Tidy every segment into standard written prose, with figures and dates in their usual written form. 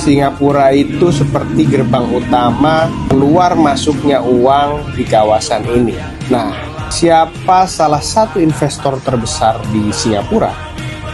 Singapura itu seperti gerbang utama keluar masuknya uang di kawasan ini. Nah, siapa salah satu investor terbesar di Singapura?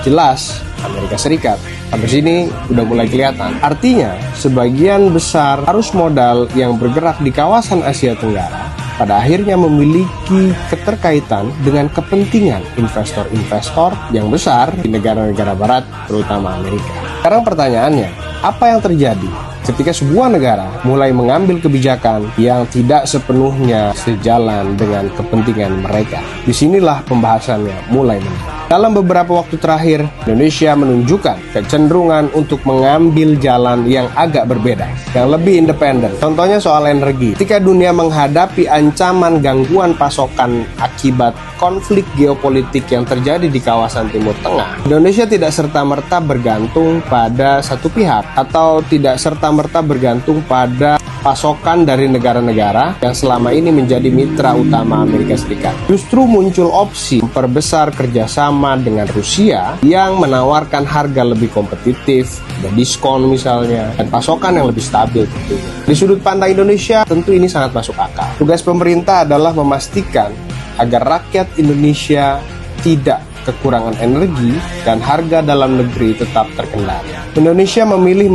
Jelas Amerika Serikat. Sampai sini udah mulai kelihatan. Artinya, sebagian besar arus modal yang bergerak di kawasan Asia Tenggara pada akhirnya memiliki keterkaitan dengan kepentingan investor-investor yang besar di negara-negara barat, terutama Amerika. Sekarang pertanyaannya, apa yang terjadi ketika sebuah negara mulai mengambil kebijakan yang tidak sepenuhnya sejalan dengan kepentingan mereka? Disinilah pembahasannya mulai menarik. Dalam beberapa waktu terakhir, Indonesia menunjukkan kecenderungan untuk mengambil jalan yang agak berbeda, yang lebih independen. Contohnya soal energi. Ketika dunia menghadapi ancaman gangguan pasokan akibat konflik geopolitik yang terjadi di kawasan Timur Tengah, Indonesia tidak serta-merta bergantung pada satu pihak atau tidak serta-merta bergantung pada pasokan dari negara-negara yang selama ini menjadi mitra utama Amerika Serikat. Justru muncul opsi memperbesar kerjasama dengan Rusia yang menawarkan harga lebih kompetitif, ada diskon misalnya, dan pasokan yang lebih stabil tentunya. Di sudut pandang Indonesia, tentu ini sangat masuk akal. Tugas pemerintah adalah memastikan agar rakyat Indonesia tidak kekurangan energi dan harga dalam negeri tetap terkendali. Indonesia memilih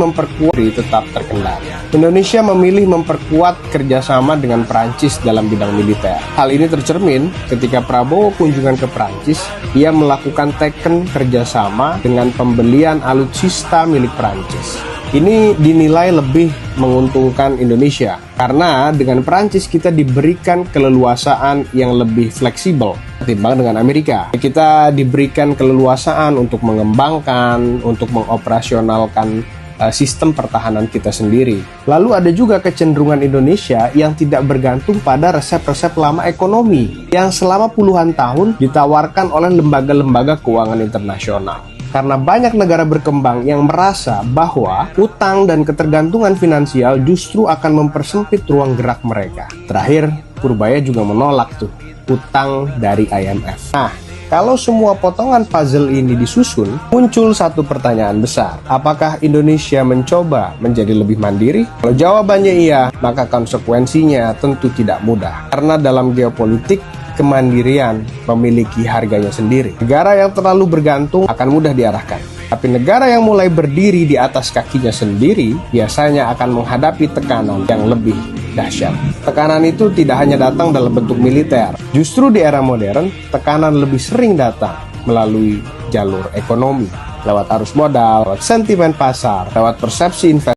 memperkuat kerjasama dengan Perancis dalam bidang militer. Hal ini tercermin ketika Prabowo kunjungan ke Perancis, ia melakukan teken kerjasama dengan pembelian alutsista milik Perancis. Ini dinilai lebih menguntungkan Indonesia karena dengan Perancis kita diberikan keleluasaan yang lebih fleksibel ketimbang dengan Amerika. Kita diberikan keleluasaan untuk mengembangkan, untuk mengoperasionalkan sistem pertahanan kita sendiri. Lalu ada juga kecenderungan Indonesia yang tidak bergantung pada resep-resep lama ekonomi yang selama puluhan tahun ditawarkan oleh lembaga-lembaga keuangan internasional. Karena banyak negara berkembang yang merasa bahwa utang dan ketergantungan finansial justru akan mempersempit ruang gerak mereka. Terakhir, Purbaya juga menolak utang dari IMF. Nah, kalau semua potongan puzzle ini disusun, muncul satu pertanyaan besar. Apakah Indonesia mencoba menjadi lebih mandiri? Kalau jawabannya iya, maka konsekuensinya tentu tidak mudah. Karena dalam geopolitik, kemandirian memiliki harganya sendiri. Negara yang terlalu bergantung akan mudah diarahkan. Tapi negara yang mulai berdiri di atas kakinya sendiri biasanya akan menghadapi tekanan yang lebih dahsyat. Tekanan itu tidak hanya datang dalam bentuk militer. Justru di era modern, tekanan lebih sering datang melalui jalur ekonomi, lewat arus modal, lewat sentimen pasar, lewat persepsi investasi.